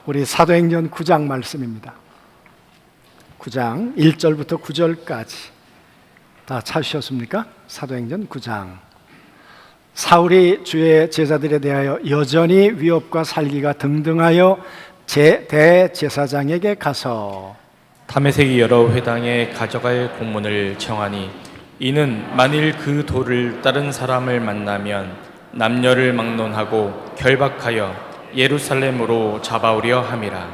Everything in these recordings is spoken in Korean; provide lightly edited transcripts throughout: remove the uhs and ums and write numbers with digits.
우리 사도행전 9장 말씀입니다. 9장 1절부터 9절까지 다 찾으셨습니까? 사도행전 9장. 사울이 주의 제자들에 대하여 여전히 위협과 살기가 등등하여 대제사장에게 가서 다메섹의 여러 회당에 가져갈 공문을 청하니 이는 만일 그 도를 따른 사람을 만나면 남녀를 막론하고 결박하여 예루살렘으로 잡아오려 함이라.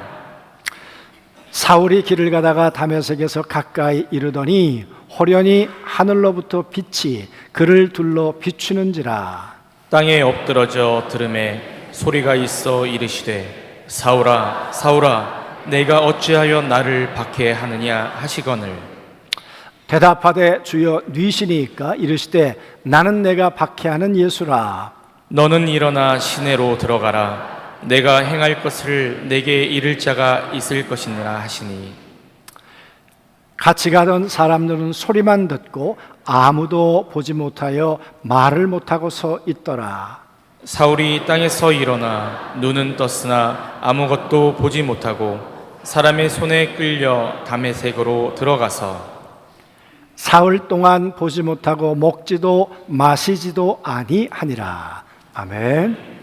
사울이 길을 가다가 다메섹에서 가까이 이르더니 호련히 하늘로부터 빛이 그를 둘러 비추는지라. 땅에 엎드러져 들음에 소리가 있어 이르시되 사울아 사울아 내가 어찌하여 나를 박해하느냐 하시거늘 대답하되 주여 뉘시니까 이르시되 나는 내가 박해하는 예수라. 너는 일어나 시내로 들어가라. 내가 행할 것을 내게 이를 자가 있을 것이니라 하시니 같이 가던 사람들은 소리만 듣고 아무도 보지 못하여 말을 못하고 서 있더라. 사울이 땅에서 일어나 눈은 떴으나 아무것도 보지 못하고 사람의 손에 끌려 다메섹으로 들어가서 사흘 동안 보지 못하고 먹지도 마시지도 아니하니라. 아멘.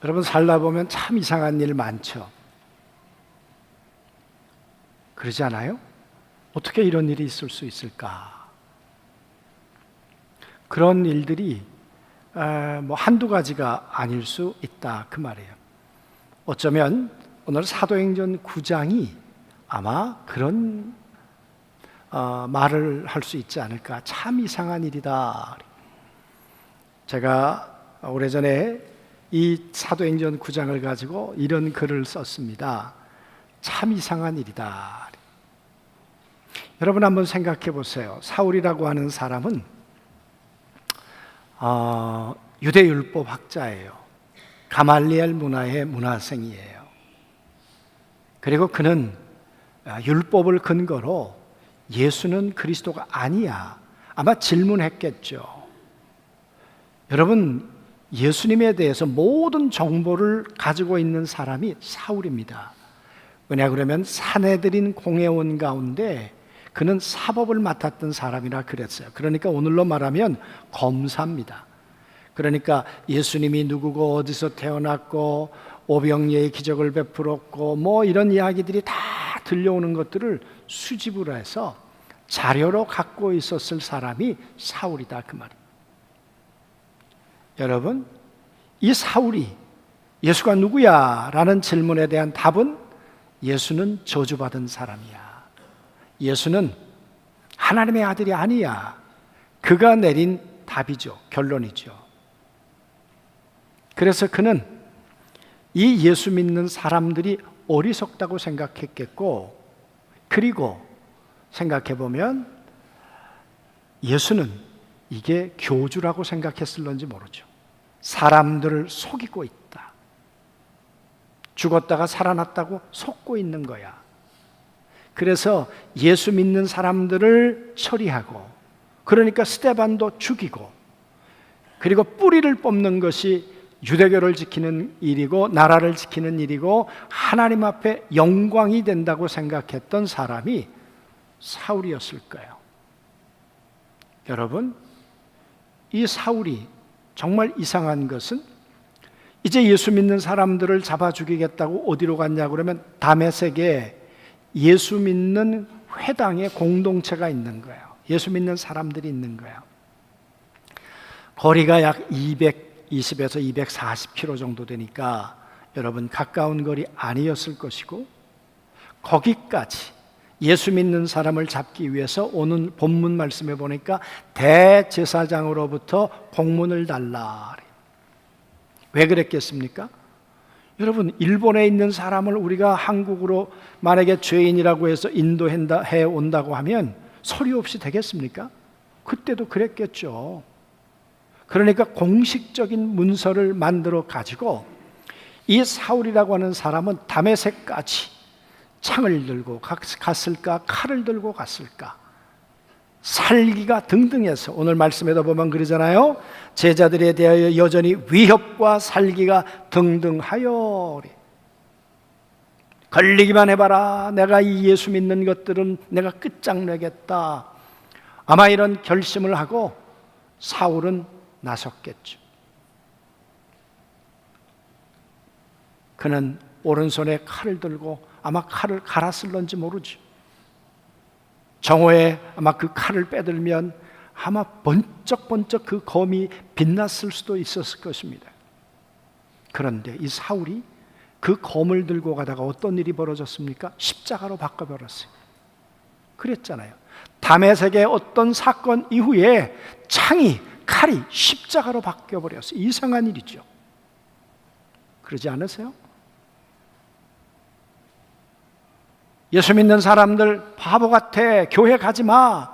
여러분 살다 보면 참 이상한 일 많죠. 그러지 않아요? 어떻게 이런 일이 있을 수 있을까? 그런 일들이 한두 가지가 아닐 수 있다 그 말이에요. 어쩌면 오늘 사도행전 9장이 아마 그런 말을 할 수 있지 않을까. 참 이상한 일이다. 제가 오래전에 이 사도행전 9장을 가지고 이런 글을 썼습니다. 참 이상한 일이다. 여러분 한번 생각해 보세요. 사울이라고 하는 사람은 유대율법 학자예요. 가말리엘 문화의 문화생이에요. 그리고 그는 율법을 근거로 예수는 그리스도가 아니야 아마 질문했겠죠. 여러분 예수님에 대해서 모든 정보를 가지고 있는 사람이 사울입니다. 왜냐 그러면 사내들인 공회원 가운데 그는 사법을 맡았던 사람이라 그랬어요. 그러니까 오늘로 말하면 검사입니다. 그러니까 예수님이 누구고 어디서 태어났고 오병이의 기적을 베풀었고 뭐 이런 이야기들이 다 들려오는 것들을 수집을 해서 자료로 갖고 있었을 사람이 사울이다 그 말이에요. 여러분 이 사울이 예수가 누구야? 라는 질문에 대한 답은 예수는 저주받은 사람이야. 예수는 하나님의 아들이 아니야. 그가 내린 답이죠. 결론이죠. 그래서 그는 이 예수 믿는 사람들이 어리석다고 생각했겠고 그리고 생각해보면 예수는 이게 교주라고 생각했을런지 모르죠. 사람들을 속이고 있다. 죽었다가 살아났다고 속고 있는 거야. 그래서 예수 믿는 사람들을 처리하고 그러니까 스데반도 죽이고 그리고 뿌리를 뽑는 것이 유대교를 지키는 일이고 나라를 지키는 일이고 하나님 앞에 영광이 된다고 생각했던 사람이 사울이었을 거예요. 여러분 이 사울이 정말 이상한 것은 이제 예수 믿는 사람들을 잡아 죽이겠다고 어디로 갔냐 그러면 다메섹에 예수 믿는 회당의 공동체가 있는 거예요. 예수 믿는 사람들이 있는 거예요. 거리가 약 220에서 240km 정도 되니까 여러분 가까운 거리 아니었을 것이고 거기까지 예수 믿는 사람을 잡기 위해서 오는 본문 말씀에 보니까 대제사장으로부터 공문을 달라. 왜 그랬겠습니까? 여러분 일본에 있는 사람을 우리가 한국으로 만약에 죄인이라고 해서 인도해 온다고 하면 서류 없이 되겠습니까? 그때도 그랬겠죠. 그러니까 공식적인 문서를 만들어 가지고 이 사울이라고 하는 사람은 다메섹까지 창을 들고 갔을까? 칼을 들고 갔을까? 살기가 등등해서 오늘 말씀에도 보면 그러잖아요. 제자들에 대하여 여전히 위협과 살기가 등등하여 걸리기만 해봐라. 내가 이 예수 믿는 것들은 내가 끝장내겠다. 아마 이런 결심을 하고 사울은 나섰겠죠. 그는 오른손에 칼을 들고 아마 칼을 갈았을런지 모르죠. 정오에 아마 그 칼을 빼들면 아마 번쩍번쩍 그 검이 빛났을 수도 있었을 것입니다. 그런데 이 사울이 그 검을 들고 가다가 어떤 일이 벌어졌습니까? 십자가로 바꿔버렸어요. 그랬잖아요. 다메섹의 어떤 사건 이후에 칼이 십자가로 바뀌어버렸어요. 이상한 일이죠. 그러지 않으세요? 예수 믿는 사람들 바보 같아. 교회 가지 마.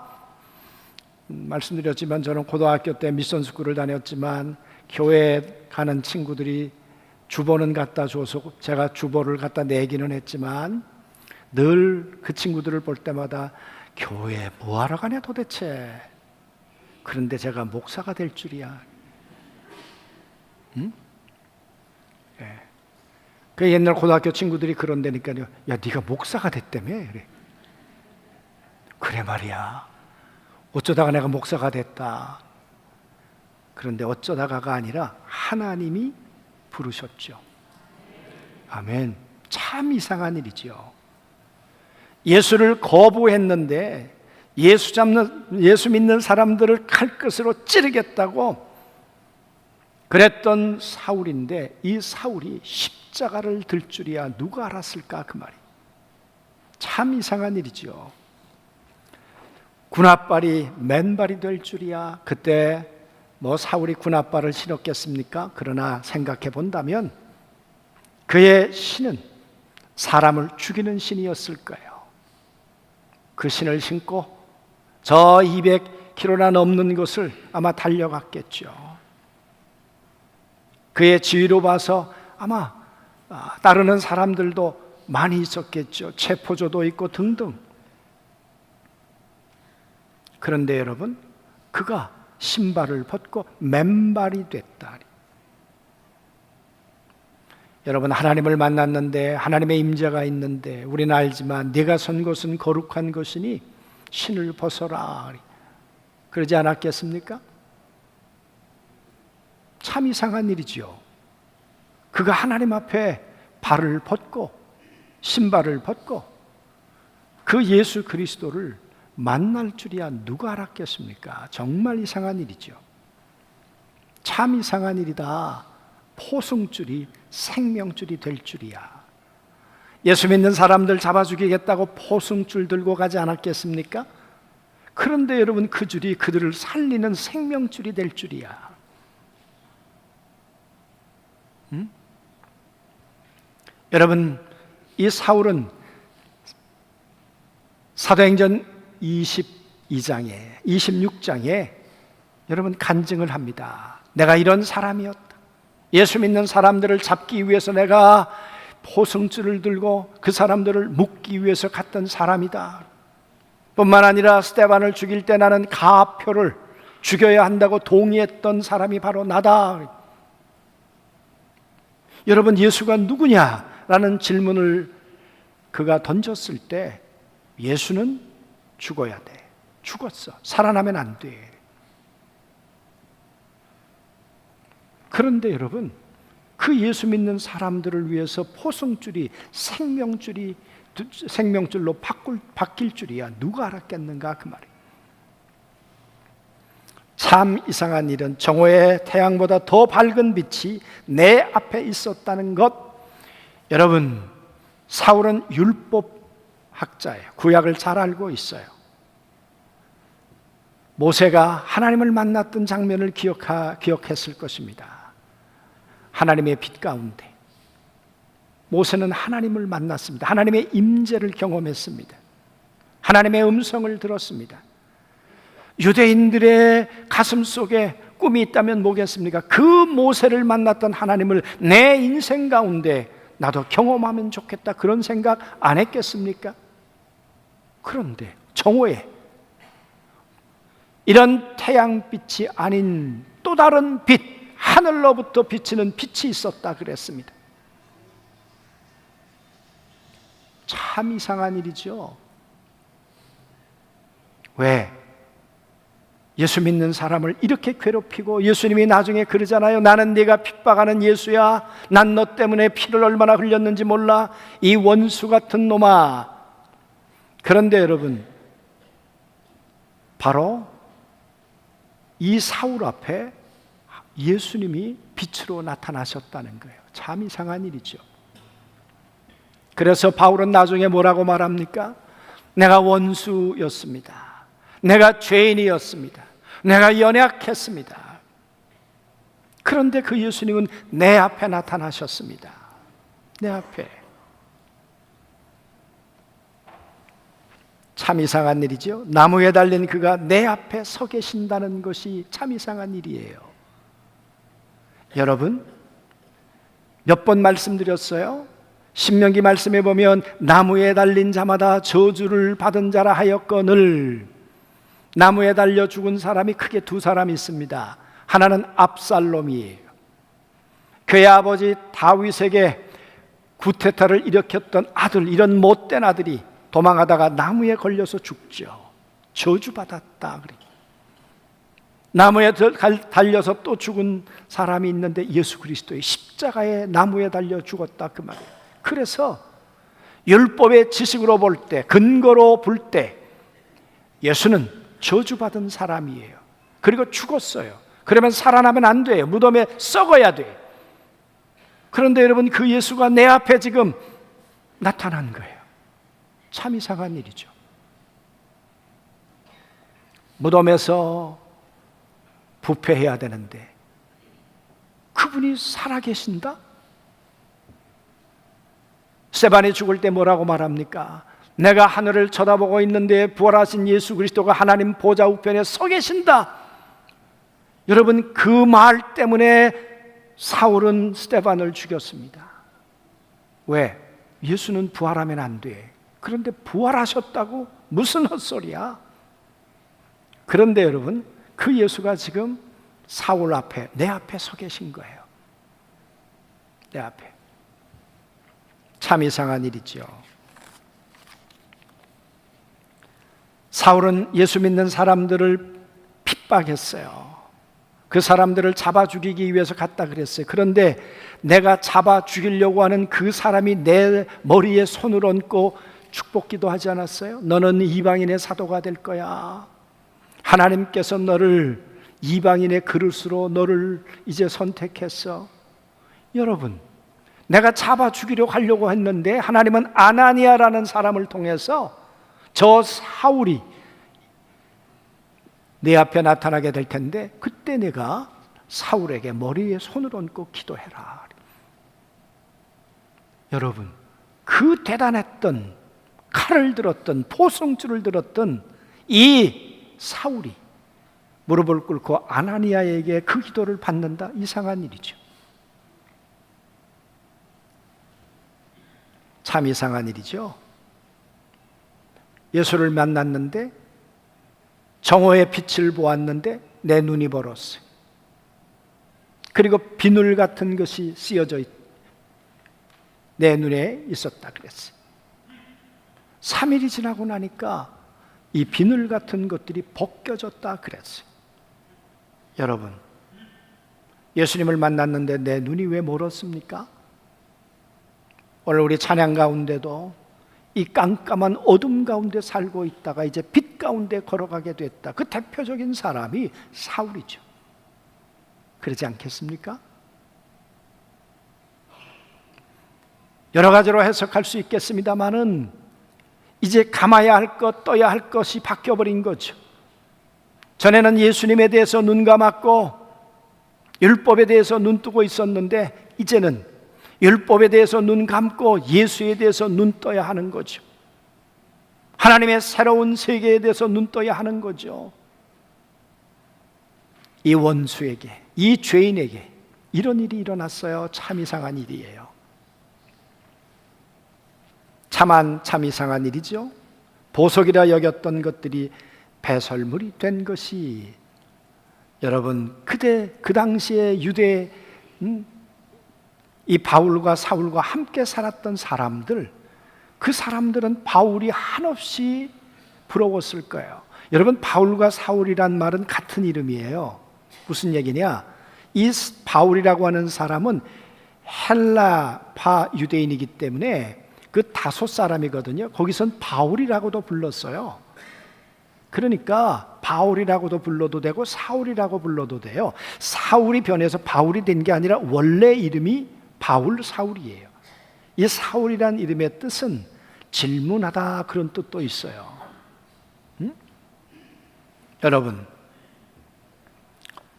말씀드렸지만 저는 고등학교 때 미션 스쿨을 다녔지만 교회 가는 친구들이 주보는 갖다 줘서 제가 주보를 갖다 내기는 했지만 늘 그 친구들을 볼 때마다 교회 뭐하러 가냐 도대체. 그런데 제가 목사가 될 줄이야. 응? 네. 그 옛날 고등학교 친구들이 그런다니까요. 야, 네가 목사가 됐다며? 그래 말이야. 어쩌다가 내가 목사가 됐다. 그런데 어쩌다가가 아니라 하나님이 부르셨죠. 아멘. 참 이상한 일이죠. 예수를 거부했는데 예수 믿는 사람들을 칼끝으로 찌르겠다고 그랬던 사울인데 이 사울이 십자가를 들 줄이야 누가 알았을까 그 말이. 참 이상한 일이죠. 군합발이 맨발이 될 줄이야. 그때 사울이 군합발을 신었겠습니까? 그러나 생각해 본다면 그의 신은 사람을 죽이는 신이었을 거예요. 그 신을 신고 저 200km나 넘는 곳을 아마 달려갔겠죠. 그의 지위로 봐서 아마 따르는 사람들도 많이 있었겠죠. 체포조도 있고 등등. 그런데 여러분, 그가 신발을 벗고 맨발이 됐다. 여러분, 하나님을 만났는데 하나님의 임재가 있는데 우리는 알지만 네가 선 곳은 거룩한 것이니 신을 벗어라. 그러지 않았겠습니까? 참 이상한 일이지요. 그가 하나님 앞에 발을 벗고 신발을 벗고 그 예수 그리스도를 만날 줄이야 누가 알았겠습니까? 정말 이상한 일이죠. 참 이상한 일이다. 포승줄이 생명줄이 될 줄이야. 예수 믿는 사람들 잡아 죽이겠다고 포승줄 들고 가지 않았겠습니까? 그런데 여러분, 그 줄이 그들을 살리는 생명줄이 될 줄이야. 여러분, 이 사울은 사도행전 26장에 여러분 간증을 합니다. 내가 이런 사람이었다. 예수 믿는 사람들을 잡기 위해서 내가 포승줄을 들고 그 사람들을 묶기 위해서 갔던 사람이다. 뿐만 아니라 스데반을 죽일 때 나는 가표를 죽여야 한다고 동의했던 사람이 바로 나다. 여러분, 예수가 누구냐라는 질문을 그가 던졌을 때 예수는 죽어야 돼. 죽었어. 살아나면 안 돼. 그런데 여러분, 그 예수 믿는 사람들을 위해서 포승줄이 생명줄로 바뀔 줄이야 누가 알았겠는가 그 말이에요. 참 이상한 일은 정오의 태양보다 더 밝은 빛이 내 앞에 있었다는 것. 여러분, 사울은 율법학자예요. 구약을 잘 알고 있어요. 모세가 하나님을 만났던 장면을 기억했을 것입니다. 하나님의 빛 가운데 모세는 하나님을 만났습니다. 하나님의 임재를 경험했습니다. 하나님의 음성을 들었습니다. 유대인들의 가슴 속에 꿈이 있다면 뭐겠습니까? 그 모세를 만났던 하나님을 내 인생 가운데 나도 경험하면 좋겠다, 그런 생각 안 했겠습니까? 그런데 정오에 이런 태양빛이 아닌 또 다른 빛, 하늘로부터 비치는 빛이 있었다 그랬습니다. 참 이상한 일이죠. 왜? 예수 믿는 사람을 이렇게 괴롭히고, 예수님이 나중에 그러잖아요. 나는 네가 핍박하는 예수야. 난 너 때문에 피를 얼마나 흘렸는지 몰라. 이 원수 같은 놈아. 그런데 여러분, 바로 이 사울 앞에 예수님이 빛으로 나타나셨다는 거예요. 참 이상한 일이죠. 그래서 바울은 나중에 뭐라고 말합니까? 내가 원수였습니다. 내가 죄인이었습니다. 내가 연약했습니다. 그런데 그 예수님은 내 앞에 나타나셨습니다. 내 앞에. 참 이상한 일이죠. 나무에 달린 그가 내 앞에 서 계신다는 것이 참 이상한 일이에요. 여러분, 몇 번 말씀드렸어요? 신명기 말씀에 보면 나무에 달린 자마다 저주를 받은 자라 하였거늘. 나무에 달려 죽은 사람이 크게 두 사람이 있습니다. 하나는 압살롬이에요. 그의 아버지 다윗에게 구테타를 일으켰던 아들, 이런 못된 아들이 도망하다가 나무에 걸려서 죽죠. 저주받았다. 나무에 달려서 또 죽은 사람이 있는데 예수 그리스도의 십자가에 나무에 달려 죽었다 그 말이에요. 그래서 율법의 지식으로 볼 때, 근거로 볼 때 예수는 저주받은 사람이에요. 그리고 죽었어요. 그러면 살아나면 안 돼요. 무덤에 썩어야 돼요. 그런데 여러분, 그 예수가 내 앞에 지금 나타난 거예요. 참 이상한 일이죠. 무덤에서 부패해야 되는데 그분이 살아계신다? 스데반이 죽을 때 뭐라고 말합니까? 내가 하늘을 쳐다보고 있는데 부활하신 예수 그리스도가 하나님 보좌 우편에 서 계신다. 여러분, 그 말 때문에 사울은 스데반을 죽였습니다. 왜? 예수는 부활하면 안 돼. 그런데 부활하셨다고? 무슨 헛소리야? 그런데 여러분, 그 예수가 지금 사울 앞에, 내 앞에 서 계신 거예요. 내 앞에. 참 이상한 일이죠. 사울은 예수 믿는 사람들을 핍박했어요. 그 사람들을 잡아 죽이기 위해서 갔다 그랬어요. 그런데 내가 잡아 죽이려고 하는 그 사람이 내 머리에 손을 얹고 축복기도 하지 않았어요? 너는 이방인의 사도가 될 거야. 하나님께서 너를 이방인의 그릇으로 너를 이제 선택했어. 여러분, 내가 잡아 죽이려고 하려고 했는데 하나님은 아나니아라는 사람을 통해서 저 사울이 내 앞에 나타나게 될 텐데 그때 내가 사울에게 머리에 손을 얹고 기도해라. 여러분, 그 대단했던, 칼을 들었던, 포승줄을 들었던 이 사울이 무릎을 꿇고 아나니아에게 그 기도를 받는다? 이상한 일이죠. 참 이상한 일이죠. 예수를 만났는데 정오의 빛을 보았는데 내 눈이 멀었어요. 그리고 비늘 같은 것이 씌어져 내 눈에 있었다 그랬어요. 3일이 지나고 나니까 이 비늘 같은 것들이 벗겨졌다 그랬어요. 여러분, 예수님을 만났는데 내 눈이 왜 멀었습니까? 오늘 우리 찬양 가운데도 이 깜깜한 어둠 가운데 살고 있다가 이제 빛 가운데 걸어가게 됐다. 그 대표적인 사람이 사울이죠. 그러지 않겠습니까? 여러 가지로 해석할 수 있겠습니다만은 이제 감아야 할 것, 떠야 할 것이 바뀌어버린 거죠. 전에는 예수님에 대해서 눈 감았고 율법에 대해서 눈 뜨고 있었는데 이제는 율법에 대해서 눈 감고 예수에 대해서 눈 떠야 하는 거죠. 하나님의 새로운 세계에 대해서 눈 떠야 하는 거죠. 이 원수에게, 이 죄인에게 이런 일이 일어났어요. 참 이상한 일이에요. 참 이상한 일이죠. 보석이라 여겼던 것들이 배설물이 된 것이, 여러분 그 당시에 유대 이 바울과 사울과 함께 살았던 사람들, 그 사람들은 바울이 한없이 부러웠을 거예요. 여러분 바울과 사울이란 말은 같은 이름이에요. 무슨 얘기냐? 이 바울이라고 하는 사람은 헬라파 유대인이기 때문에 그 다섯 사람이거든요. 거기선 바울이라고도 불렀어요. 그러니까 바울이라고도 불러도 되고 사울이라고 불러도 돼요. 사울이 변해서 바울이 된 게 아니라 원래 이름이 바울 사울이에요. 이 사울이란 이름의 뜻은 질문하다, 그런 뜻도 있어요. 여러분,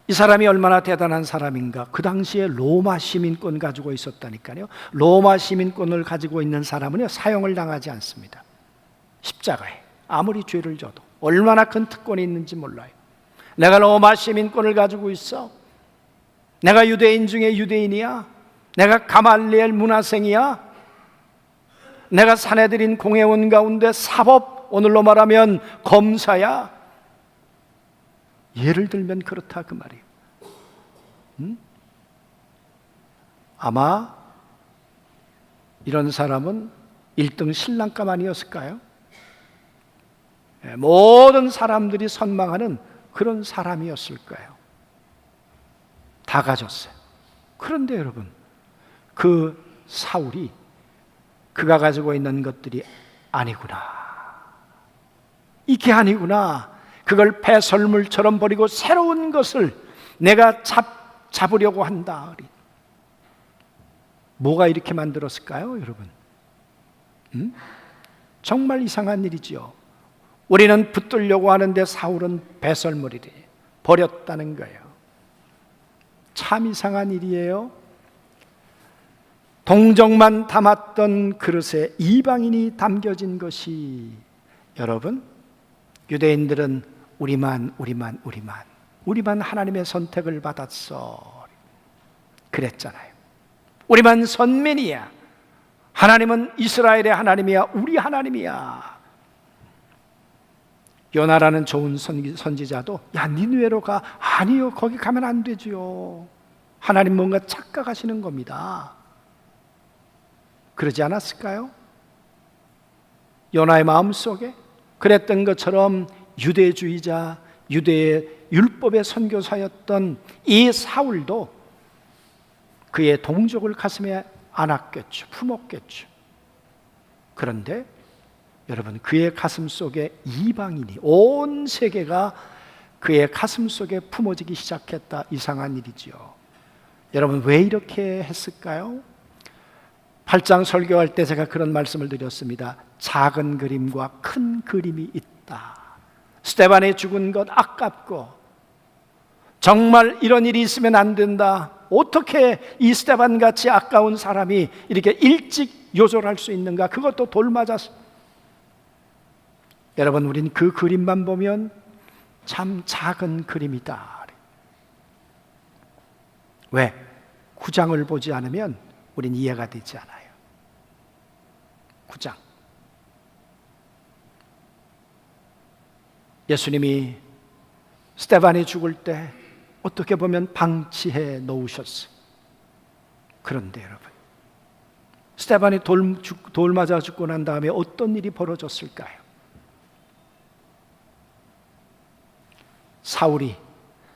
이 사람이 얼마나 대단한 사람인가. 그 당시에 로마 시민권 가지고 있었다니까요. 로마 시민권을 가지고 있는 사람은 사형을 당하지 않습니다. 십자가에 아무리 죄를 져도. 얼마나 큰 특권이 있는지 몰라요. 내가 로마 시민권을 가지고 있어. 내가 유대인 중에 유대인이야. 내가 가말리엘 문화생이야. 내가 산헤드린 공회원 가운데 사법, 오늘로 말하면 검사야. 예를 들면 그렇다, 그 말이에요. 아마 이런 사람은 1등 신랑감 아니었을까요? 모든 사람들이 선망하는 그런 사람이었을 거예요. 다 가졌어요. 그런데 여러분, 그 사울이 그가 가지고 있는 것들이 아니구나, 이게 아니구나, 그걸 배설물처럼 버리고 새로운 것을 내가 잡으려고 한다. 뭐가 이렇게 만들었을까요, 여러분? 정말 이상한 일이지요. 우리는 붙들려고 하는데 사울은 배설물이래 버렸다는 거예요. 참 이상한 일이에요. 동정만 담았던 그릇에 이방인이 담겨진 것이, 여러분, 유대인들은 우리만 하나님의 선택을 받았어 그랬잖아요. 우리만 선민이야. 하나님은 이스라엘의 하나님이야. 우리 하나님이야. 요나라는 좋은 선지자도 야, 니느웨로 가. 아니요, 거기 가면 안 되죠. 하나님 뭔가 착각하시는 겁니다. 그러지 않았을까요? 요나의 마음속에 그랬던 것처럼 유대주의자, 유대의 율법의 선교사였던 이 사울도 그의 동족을 가슴에 안았겠죠. 품었겠죠. 그런데 여러분, 그의 가슴 속에 이방인이, 온 세계가 그의 가슴 속에 품어지기 시작했다. 이상한 일이지요. 여러분, 왜 이렇게 했을까요? 8장 설교할 때 제가 그런 말씀을 드렸습니다. 작은 그림과 큰 그림이 있다. 스데반이 죽은 것 아깝고, 정말 이런 일이 있으면 안 된다. 어떻게 이 스데반같이 아까운 사람이 이렇게 일찍 요절할 수 있는가? 그것도 돌 맞아서. 여러분, 우린 그 그림만 보면 참 작은 그림이다. 왜? 9장을 보지 않으면 우린 이해가 되지 않아요. 9장. 예수님이 스데반이 죽을 때 어떻게 보면 방치해 놓으셨어요. 그런데 여러분, 스데반이 돌 맞아 죽고 난 다음에 어떤 일이 벌어졌을까요? 사울이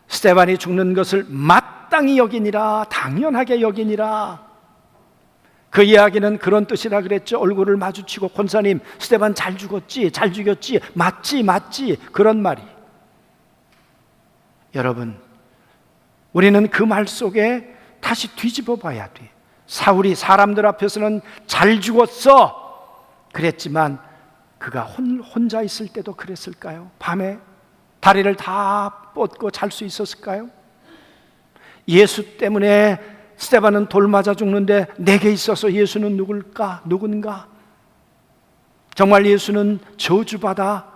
스데반이 죽는 것을 마땅히 여기니라, 당연하게 여기니라. 그 이야기는 그런 뜻이라 그랬죠. 얼굴을 마주치고 권사님, 스데반 잘 죽었지, 잘 죽였지, 맞지, 그런 말이. 여러분, 우리는 그 말 속에 다시 뒤집어 봐야 돼. 사울이 사람들 앞에서는 잘 죽었어 그랬지만 그가 혼자 있을 때도 그랬을까요? 밤에 다리를 다 뻗고 잘 수 있었을까요? 예수 때문에 스데반은 돌 맞아 죽는데 내게 있어서 예수는 누군가? 정말 예수는 저주받아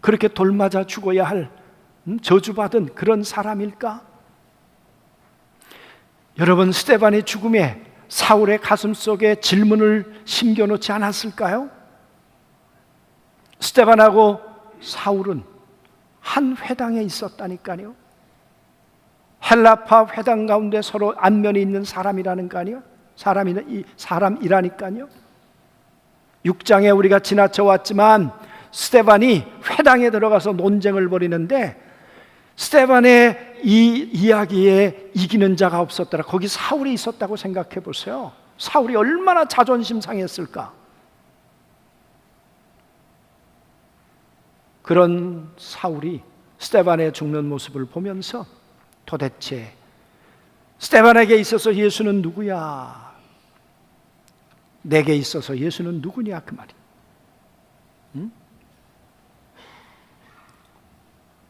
그렇게 돌 맞아 죽어야 할 저주받은 그런 사람일까? 여러분, 스데반의 죽음에 사울의 가슴 속에 질문을 심겨놓지 않았을까요? 스데반하고 사울은 한 회당에 있었다니까요. 헬라파 회당 가운데 서로 안면이 있는 사람이라는 거 아니에요? 사람이라니까요. 6장에 우리가 지나쳐 왔지만 스데반이 회당에 들어가서 논쟁을 벌이는데 스데반의 이 이야기에 이기는 자가 없었더라. 거기 사울이 있었다고 생각해 보세요. 사울이 얼마나 자존심 상했을까. 그런 사울이 스데반의 죽는 모습을 보면서 도대체 스데반에게 있어서 예수는 누구야? 내게 있어서 예수는 누구냐 그 말이야. 응?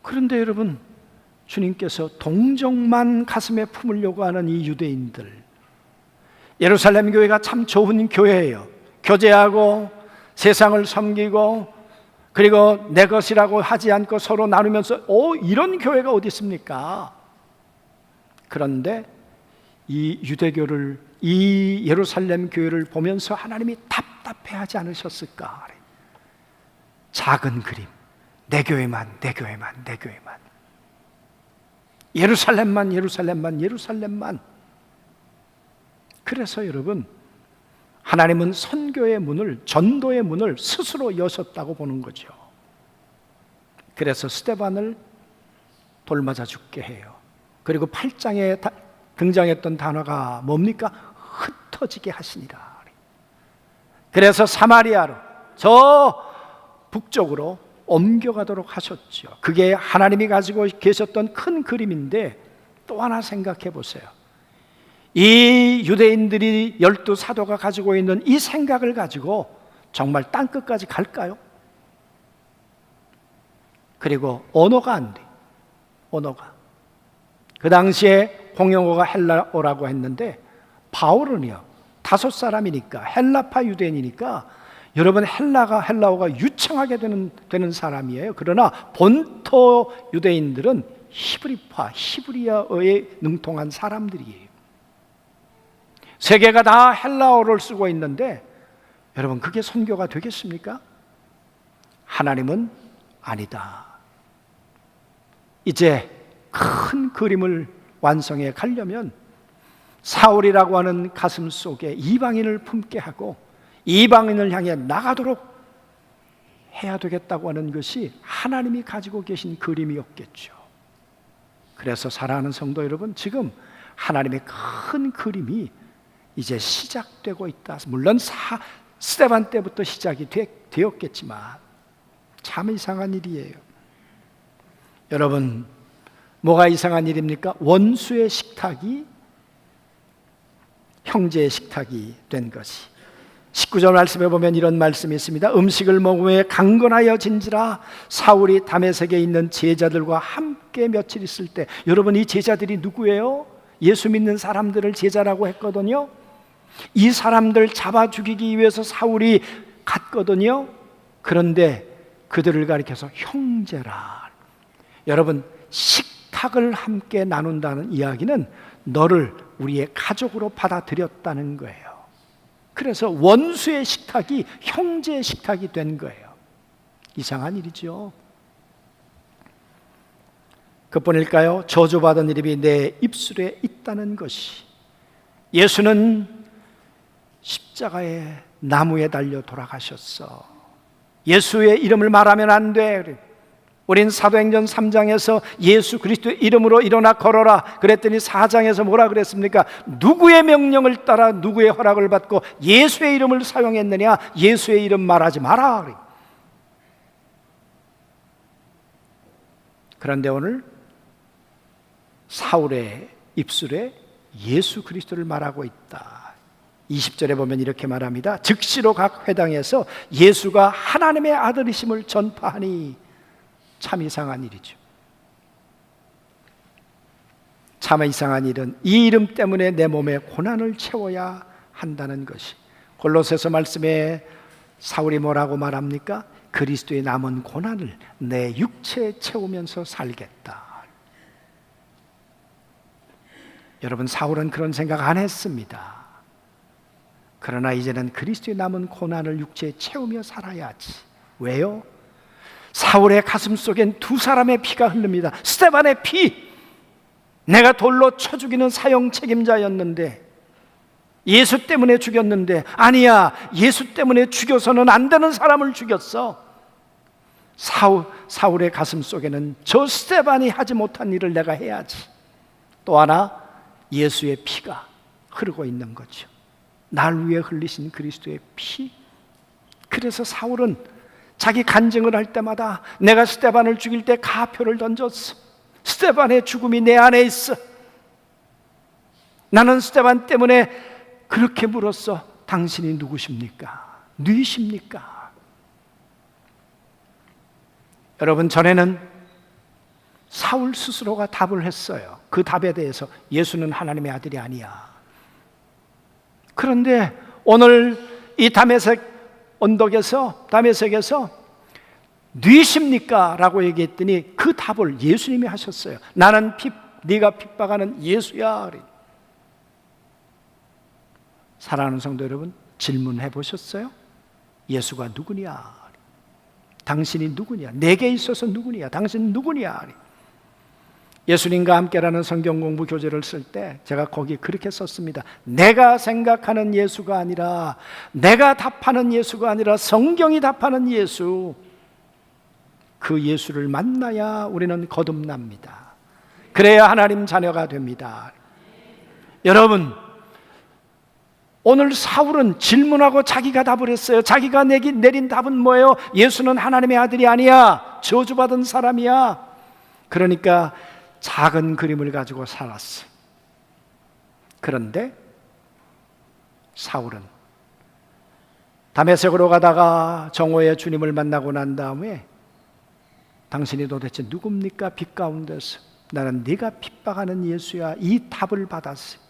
그런데 여러분, 주님께서 동정만 가슴에 품으려고 하는 이 유대인들, 예루살렘 교회가 참 좋은 교회예요. 교제하고 세상을 섬기고 그리고 내 것이라고 하지 않고 서로 나누면서 이런 교회가 어디 있습니까? 그런데 이 유대교를, 이 예루살렘 교회를 보면서 하나님이 답답해하지 않으셨을까? 작은 그림, 내 교회만, 내 교회만, 내 교회만, 예루살렘만, 예루살렘만, 예루살렘만. 그래서 여러분, 하나님은 선교의 문을, 전도의 문을 스스로 여셨다고 보는 거죠. 그래서 스데반을 돌맞아 죽게 해요. 그리고 8장에 등장했던 단어가 뭡니까? 흩어지게 하시니라. 그래서 사마리아로, 저 북쪽으로 옮겨가도록 하셨죠. 그게 하나님이 가지고 계셨던 큰 그림인데, 또 하나 생각해 보세요. 이 유대인들이 12사도가 가지고 있는 이 생각을 가지고 정말 땅끝까지 갈까요? 그리고 언어가 안 돼. 언어가. 그 당시에 공용어가 헬라어라고 했는데 바울은요, 5사람이니까 헬라파 유대인이니까 여러분, 헬라어가 유창하게 되는 사람이에요. 그러나 본토 유대인들은 히브리어에 능통한 사람들이에요. 세계가 다 헬라어를 쓰고 있는데 여러분, 그게 선교가 되겠습니까? 하나님은 아니다. 이제 큰 그림을 완성해 가려면 사울이라고 하는 가슴 속에 이방인을 품게 하고 이방인을 향해 나가도록 해야 되겠다고 하는 것이 하나님이 가지고 계신 그림이었겠죠. 그래서 사랑하는 성도 여러분, 지금 하나님의 큰 그림이 이제 시작되고 있다. 물론 스데반 때부터 시작이 되었겠지만 참 이상한 일이에요. 여러분, 뭐가 이상한 일입니까? 원수의 식탁이 형제의 식탁이 된 것이. 19절 말씀에 보면 이런 말씀이 있습니다. 음식을 먹으며 강건하여 진지라 사울이 다메섹에 있는 제자들과 함께 며칠 있을 때. 여러분, 이 제자들이 누구예요? 예수 믿는 사람들을 제자라고 했거든요. 이 사람들 잡아 죽이기 위해서 사울이 갔거든요. 그런데 그들을 가리켜서 형제라. 여러분, 식탁을 함께 나눈다는 이야기는 너를 우리의 가족으로 받아들였다는 거예요. 그래서 원수의 식탁이 형제의 식탁이 된 거예요. 이상한 일이죠. 그뿐일까요? 저주받은 이름이 내 입술에 있다는 것이. 예수는 십자가에 나무에 달려 돌아가셨어. 예수의 이름을 말하면 안 돼. 우린 사도행전 3장에서 예수 그리스도의 이름으로 일어나 걸어라 그랬더니 4장에서 뭐라 그랬습니까? 누구의 명령을 따라 누구의 허락을 받고 예수의 이름을 사용했느냐? 예수의 이름 말하지 마라. 그런데 오늘 사울의 입술에 예수 그리스도를 말하고 있다. 20절에 보면 이렇게 말합니다. 즉시로 각 회당에서 예수가 하나님의 아들이심을 전파하니. 참 이상한 일이죠. 참 이상한 일은 이 이름 때문에 내 몸에 고난을 채워야 한다는 것이. 골로새서 말씀에 사울이 뭐라고 말합니까? 그리스도의 남은 고난을 내 육체에 채우면서 살겠다. 여러분, 사울은 그런 생각 안 했습니다. 그러나 이제는 그리스도의 남은 고난을 육체에 채우며 살아야지. 왜요? 사울의 가슴 속엔 두 사람의 피가 흐릅니다. 스데반의 피, 내가 돌로 쳐 죽이는 사형 책임자였는데, 예수 때문에 죽였는데, 아니야, 예수 때문에 죽여서는 안 되는 사람을 죽였어. 사울의 가슴 속에는 저 스데반이 하지 못한 일을 내가 해야지. 또 하나, 예수의 피가 흐르고 있는 거죠. 날 위해 흘리신 그리스도의 피. 그래서 사울은 자기 간증을 할 때마다 내가 스데반을 죽일 때 가표를 던졌어. 스데반의 죽음이 내 안에 있어. 나는 스데반 때문에 그렇게 물었어. 당신이 누구십니까? 누이십니까? 여러분, 전에는 사울 스스로가 답을 했어요. 그 답에 대해서 예수는 하나님의 아들이 아니야. 그런데 오늘 이 다메섹 언덕에서, 다메섹에서 누이십니까? 라고 얘기했더니 그 답을 예수님이 하셨어요. 나는 네가 핍박하는 예수야. 사랑하는 성도 여러분, 질문해 보셨어요? 예수가 누구냐? 당신이 누구냐? 내게 있어서 누구냐? 당신은 누구냐? 예수님과 함께라는 성경 공부 교재를 쓸 때 제가 거기 그렇게 썼습니다. 내가 생각하는 예수가 아니라, 내가 답하는 예수가 아니라 성경이 답하는 예수. 그 예수를 만나야 우리는 거듭납니다. 그래야 하나님 자녀가 됩니다. 여러분, 오늘 사울은 질문하고 자기가 답을 했어요. 자기가 내린 답은 뭐예요? 예수는 하나님의 아들이 아니야. 저주받은 사람이야. 그러니까 작은 그림을 가지고 살았어. 그런데 사울은 다메섹으로 가다가 정오에 주님을 만나고 난 다음에 당신이 도대체 누굽니까? 빛 가운데서 나는 네가 핍박하는 예수야. 이 답을 받았어요.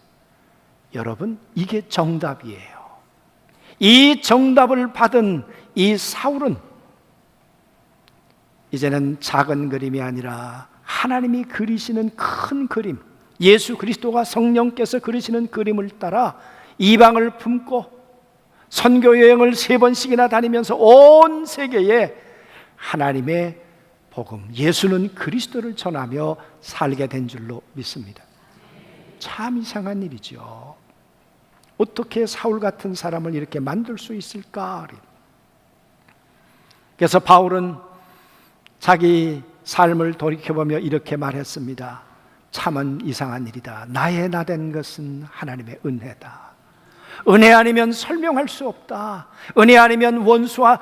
여러분, 이게 정답이에요. 이 정답을 받은 이 사울은 이제는 작은 그림이 아니라 하나님이 그리시는 큰 그림, 예수 그리스도가 성령께서 그리시는 그림을 따라 이방을 품고 선교 여행을 3번씩이나 다니면서 온 세계에 하나님의 복음, 예수는 그리스도를 전하며 살게 된 줄로 믿습니다. 참 이상한 일이죠. 어떻게 사울 같은 사람을 이렇게 만들 수 있을까? 그래서 바울은 자기 삶을 돌이켜보며 이렇게 말했습니다. 참은 이상한 일이다. 나의 나된 것은 하나님의 은혜다. 은혜 아니면 설명할 수 없다. 은혜 아니면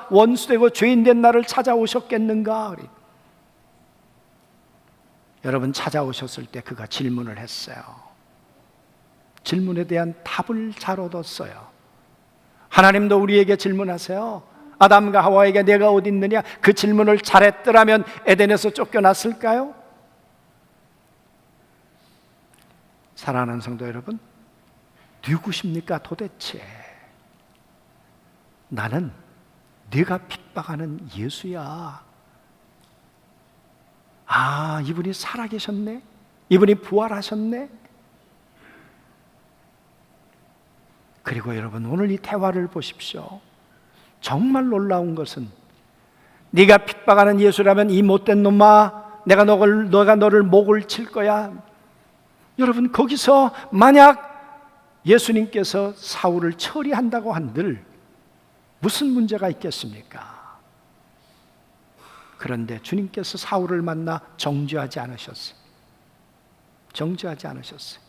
원수되고 죄인된 나를 찾아오셨겠는가? 여러분, 찾아오셨을 때 그가 질문을 했어요. 질문에 대한 답을 잘 얻었어요. 하나님도 우리에게 질문하세요. 아담과 하와에게 내가 어디 있느냐? 그 질문을 잘했더라면 에덴에서 쫓겨났을까요? 사랑하는 성도 여러분, 누구십니까 도대체? 나는 네가 핍박하는 예수야. 아, 이분이 살아계셨네? 이분이 부활하셨네? 그리고 여러분, 오늘 이 대화를 보십시오. 정말 놀라운 것은 네가 핍박하는 예수라면 이 못된 놈아, 내가 너를 목을 칠 거야. 여러분, 거기서 만약 예수님께서 사울을 처리한다고 한들 무슨 문제가 있겠습니까? 그런데 주님께서 사울을 만나 정죄하지 않으셨어요. 정죄하지 않으셨어요.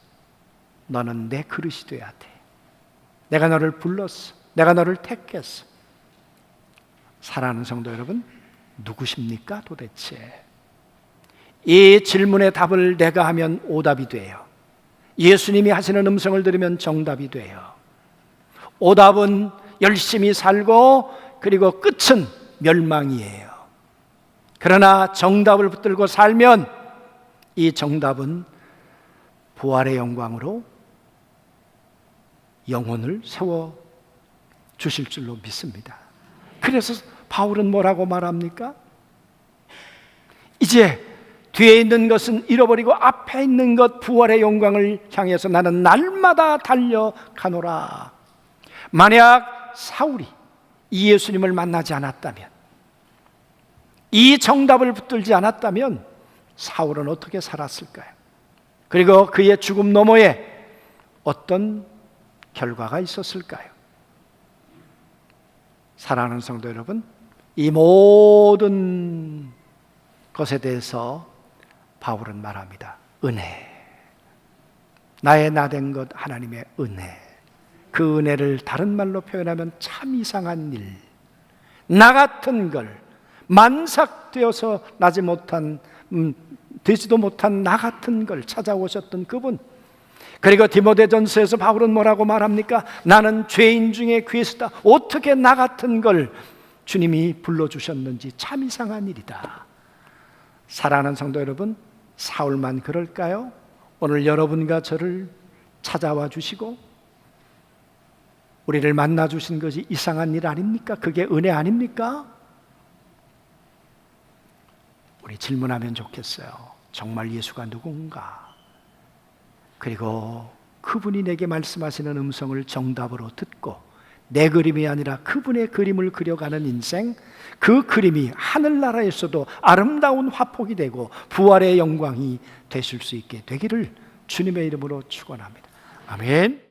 너는 내 그릇이 돼야 돼. 내가 너를 불렀어. 내가 너를 택했어. 사랑하는 성도 여러분, 누구십니까 도대체? 이 질문의 답을 내가 하면 오답이 돼요. 예수님이 하시는 음성을 들으면 정답이 돼요. 오답은 열심히 살고 그리고 끝은 멸망이에요. 그러나 정답을 붙들고 살면 이 정답은 부활의 영광으로 영혼을 세워 주실 줄로 믿습니다. 그래서 바울은 뭐라고 말합니까? 이제 뒤에 있는 것은 잃어버리고 앞에 있는 것, 부활의 영광을 향해서 나는 날마다 달려가노라. 만약 사울이 이 예수님을 만나지 않았다면 이 정답을 붙들지 않았다면 사울은 어떻게 살았을까요? 그리고 그의 죽음 너머에 어떤 결과가 있었을까요? 사랑하는 성도 여러분, 이 모든 것에 대해서 바울은 말합니다. 은혜. 나의 나된 것 하나님의 은혜. 그 은혜를 다른 말로 표현하면 참 이상한 일. 나 같은 걸 만삭되어서 되지도 못한 나 같은 걸 찾아오셨던 그분. 그리고 디모데전서에서 바울은 뭐라고 말합니까? 나는 죄인 중에 괴수다. 어떻게 나 같은 걸 주님이 불러주셨는지 참 이상한 일이다. 사랑하는 성도 여러분, 사울만 그럴까요? 오늘 여러분과 저를 찾아와 주시고 우리를 만나 주신 것이 이상한 일 아닙니까? 그게 은혜 아닙니까? 우리 질문하면 좋겠어요. 정말 예수가 누군가? 그리고 그분이 내게 말씀하시는 음성을 정답으로 듣고 내 그림이 아니라 그분의 그림을 그려가는 인생, 그 그림이 하늘나라에서도 아름다운 화폭이 되고 부활의 영광이 되실 수 있게 되기를 주님의 이름으로 축원합니다. 아멘.